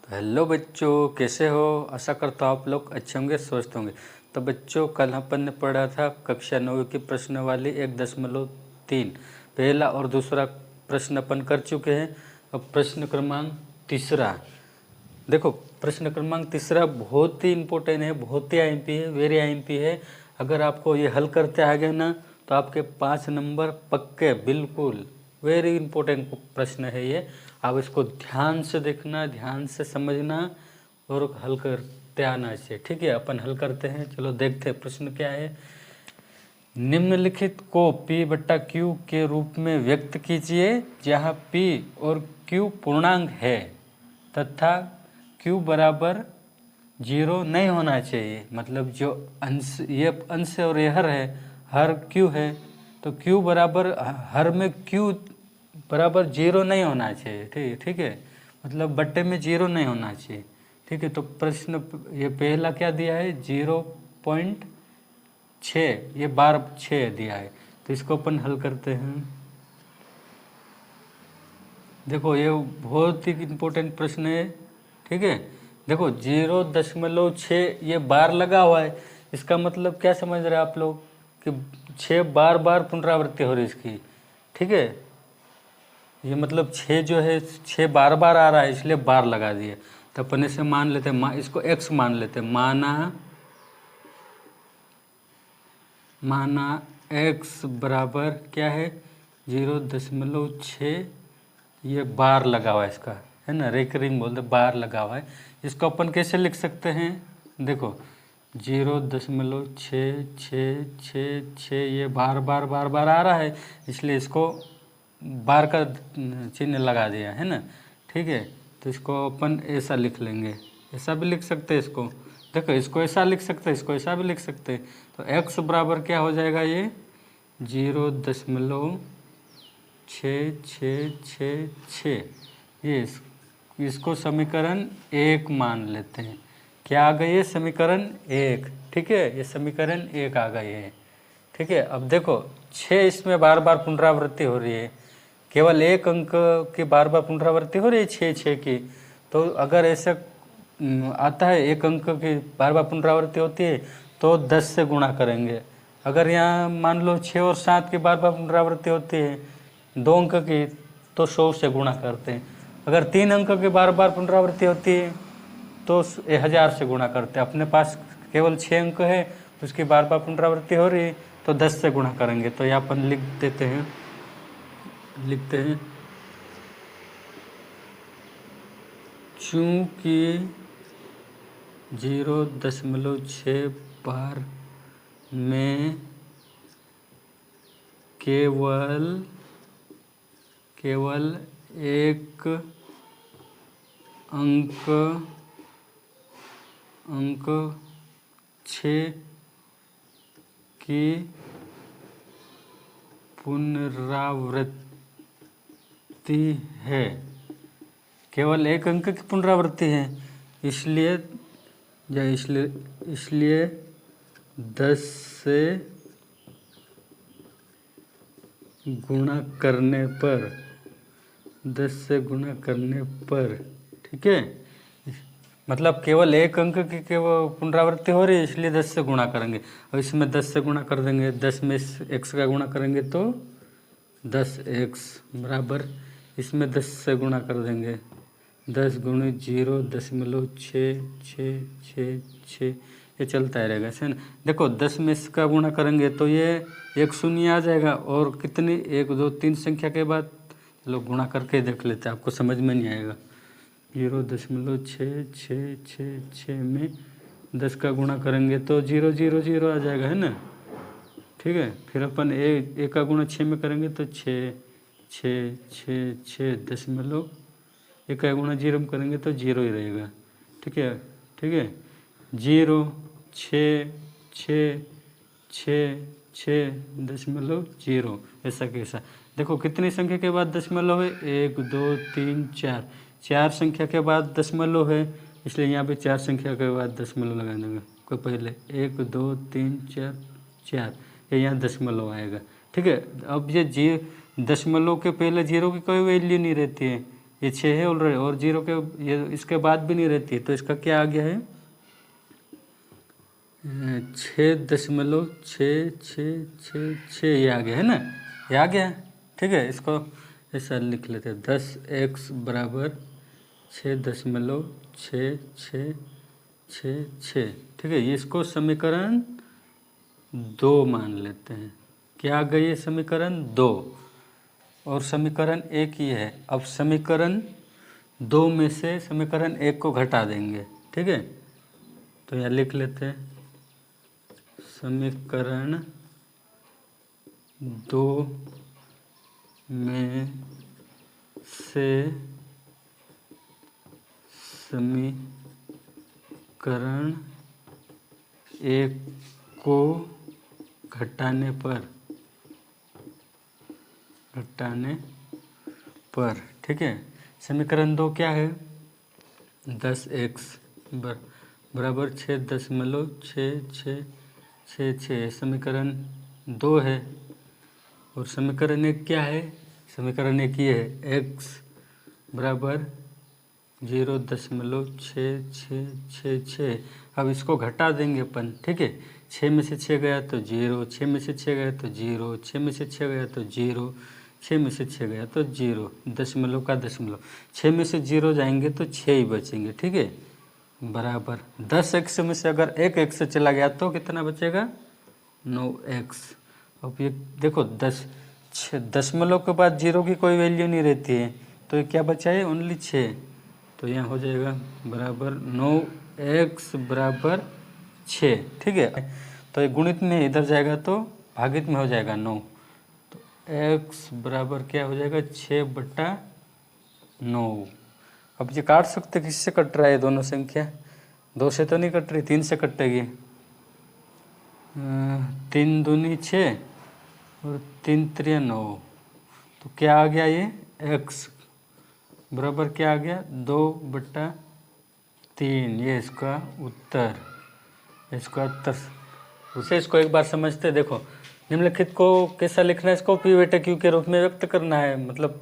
Hello बच्चों, कैसे हो। आशा करता हूँ आप लोग अच्छे होंगे, स्वस्थ होंगे। तो बच्चों, कल अपन ने पढ़ा था कक्षा 9 की प्रश्नावली 1.3 पहला और दूसरा प्रश्न अपन कर चुके हैं। अब प्रश्न क्रमांक तीसरा देखो। प्रश्न क्रमांक तीसरा बहुत ही इम्पोर्टेंट है, बहुत ही आईएमपी है, वेरी आईएमपी है। अगर आपको ये हल करते आ गए ना तो आपके 5 नंबर पक्के, बिल्कुल वेरी इंपॉर्टेंट प्रश्न है ये। आप इसको ध्यान से देखना, ध्यान से समझना और हल करते आना चाहिए। ठीक है, अपन हल करते हैं। चलो देखते हैं प्रश्न क्या है। निम्नलिखित को P/Q के रूप में व्यक्त कीजिए जहाँ P और Q पूर्णांक है तथा Q बराबर 0 नहीं होना चाहिए। मतलब जो अंश, ये अंश और ये हर है, हर Q है, तो Q बराबर हर में Q बराबर 0 नहीं होना चाहिए। ठीक है, मतलब बट्टे में 0 नहीं होना चाहिए। ठीक है, तो प्रश्न ये पहला क्या दिया है, 0.6, ये बार 6 दिया है। तो इसको अपन हल करते हैं। देखो ये बहुत ही इम्पोर्टेंट प्रश्न है। ठीक है, देखो 0.6 ये बार लगा हुआ है। इसका मतलब क्या समझ रहे हैं आप लोग कि 6 बार बार पुनरावृत्ति हो रही इसकी। ठीक है, ये मतलब 6 जो है 6 बार बार आ रहा है, इसलिए बार लगा दिए। तो अपन इसे मान लेते हैं, इसको x मान लेते हैं। माना x बराबर क्या है, 0.6, ये बार लगा हुआ है इसका, है ना, रेकरिंग बोलते बार लगा हुआ है। इसको अपन कैसे लिख सकते हैं, देखो 0.66666, ये बार बार आ रहा है, इसलिए इसको बार का चिन्ह लगा दिया है ना। ठीक है, तो इसको अपन ऐसा लिख लेंगे, ऐसा भी लिख सकते हैं इसको। देखो इसको ऐसा लिख सकते हैं, इसको ऐसा भी लिख सकते हैं। तो x बराबर क्या हो जाएगा, ये 0.6666, ये इसको समीकरण 1 मान लेते हैं। क्या आ गई है, समीकरण 1। ठीक है, ये समीकरण 1 आ गई है। ठीक है, अब देखो 6 इसमें बार बार पुनरावृत्ति हो रही है, केवल एक अंक की बार बार पुनरावृत्ति हो रही है 6 की। तो अगर ऐसा आता है एक अंक की बार बार पुनरावृत्ति होती है तो 10 से गुणा करेंगे। अगर यहाँ मान लो 6 और 7 की बार बार पुनरावृत्ति होती है 2 अंक की, तो 100 से गुणा करते हैं। अगर 3 अंक की बार बार पुनरावृत्ति होती है तो 1000 से गुणा करते हैं। अपने पास केवल 6 अंक है, उसकी बार बार पुनरावृत्ति हो रही है तो 10 से गुणा करेंगे। तो यहाँ अपन लिखते हैं चूँकि 0.6 बार में केवल एक अंक 6 की पुनरावृत्ति है, केवल एक अंक की पुनरावृत्ति है, इसलिए 10 से गुणा करने पर ठीक है, मतलब केवल एक अंक की केवल पुनरावृत्ति हो रही है, इसलिए 10 से गुणा करेंगे। और इसमें 10 से गुणा कर देंगे, 10 में x का गुणा करेंगे तो 10x बराबर, इसमें 10 से गुणा कर देंगे, 10 गुणे 0.66666, ये चलता ही रहेगा, है ना। देखो 10 में इसका गुणा करेंगे तो ये एक शून्य आ जाएगा, और कितनी 1 2 3 संख्या के बाद, चलो गुणा करके देख लेते हैं, आपको समझ में नहीं आएगा। 0.66666 में 10 का गुणा करेंगे तो 000 आ जाएगा, है ना। ठीक है, फिर अपन एक का गुणा 6 में करेंगे तो 6 एक का गुणा 0 में करेंगे तो 0 ही रहेगा। ठीक है 0 6 6 6 6.0, ऐसा कैसा। देखो कितनी संख्या के बाद दशमलव है, 1 2 3 4, 4 संख्या के बाद दशमलव है, इसलिए यहाँ पे 4 संख्या के बाद दशमलव लगा देंगे। कोई पहले 1 2 3 4 4, ये यहाँ दशमलव आएगा। ठीक है, अब ये दशमलव के पहले 0 की कोई वैल्यू नहीं रहती है, ये 6 है ऑलरेडी, और 0 के ये इसके बाद भी नहीं रहती है, तो इसका क्या आ गया है 6.666, ये आ गया है ना, ये आ गया। ठीक है, इसको ऐसा लिख लेते हैं 10x बराबर 6.6666। ठीक है, ये इसको समीकरण 2 मान लेते हैं। क्या आ गई ये समीकरण 2, और समीकरण 1 ही है। अब समीकरण 2 में से समीकरण 1 को घटा देंगे। ठीक है, तो यहाँ लिख लेते हैं समीकरण 2 में से समीकरण 1 को घटाने पर ठीक है, समीकरण 2 क्या है 10x बराबर 6.666, समीकरण 2 है। और समीकरण 1 क्या है, समीकरण 1 ये है x बराबर 0.6666। अब इसको घटा देंगे अपन। ठीक है, 6 में से 6 गया तो 0, 6 में से 6 गया तो 0, 6 में से 6 गया तो 0, 6 में से 6 गया तो 0, दशमलव का दशमलव, 6 में से 0 जाएंगे तो 6 ही बचेंगे। ठीक है, बराबर 10x में से अगर 1x चला गया तो कितना बचेगा 9x। अब ये देखो दशमलव के बाद 0 की कोई वैल्यू नहीं रहती है, तो ये क्या बचा है ओनली 6। तो यहाँ हो जाएगा बराबर 9x बराबर 6। ठीक है, तो ये गुणित में इधर जाएगा तो भागित में हो जाएगा 9, तो x बराबर क्या हो जाएगा 6/9। अब ये काट सकते, किससे कट रहा है दोनों संख्या, 2 से तो नहीं कट रही, 3 से कटेगी। 3 दूनी 6 और 3 त्रिया 9, तो क्या आ गया ये x बराबर क्या आ गया 2/3। ये इसका उत्तर, उसे इसको एक बार समझते। देखो निम्नलिखित को कैसा लिखना है, इसको p बटे q के रूप में व्यक्त करना है, मतलब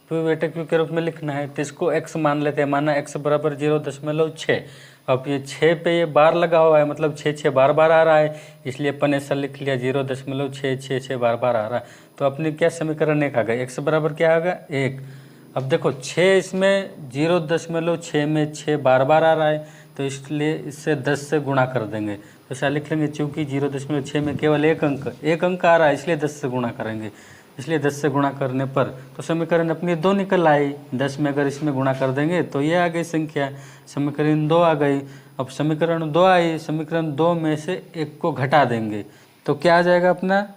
p बटे q के रूप में लिखना है। तो इसको x मान लेते हैं, माना x बराबर 0.6। अब ये 6 पे ये बार लगा हुआ है, मतलब 6 बार आ रहा है, इसलिए अपन ऐसा लिख लिया 0.666 बार आ रहा है। तो अपने क्या समीकरण 1 आ गया, x बराबर क्या आ गया 1। अब देखो 6 इसमें 0.6 में 6 बार आ रहा है, तो इसलिए इससे 10 से गुणा कर देंगे। तो ऐसा लिख लेंगे, चूँकि 0.6 में केवल एक अंक आ रहा है, इसलिए 10 से गुणा करेंगे। इसलिए 10 से गुणा करने पर तो समीकरण अपनी 2 निकल आई। 10 में अगर इसमें गुणा कर देंगे तो ये आ गई संख्या, समीकरण 2 आ गई। अब समीकरण 2 आई, समीकरण 2 में से 1 को घटा देंगे तो क्या आ जाएगा अपना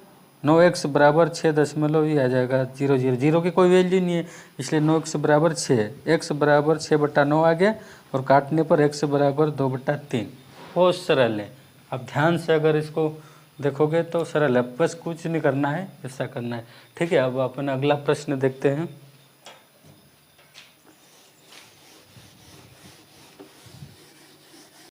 9x बराबर 6 दशमलव ही आ जाएगा 0 की कोई वैल्यू नहीं है, इसलिए 9x बराबर 6, x बराबर 6/9 आ गया, और काटने पर x बराबर 2/3। बहुत सरल है। अब ध्यान से अगर इसको देखोगे तो सरल है, बस कुछ नहीं करना है, ऐसा करना है। ठीक है, अब अपन अगला प्रश्न देखते हैं।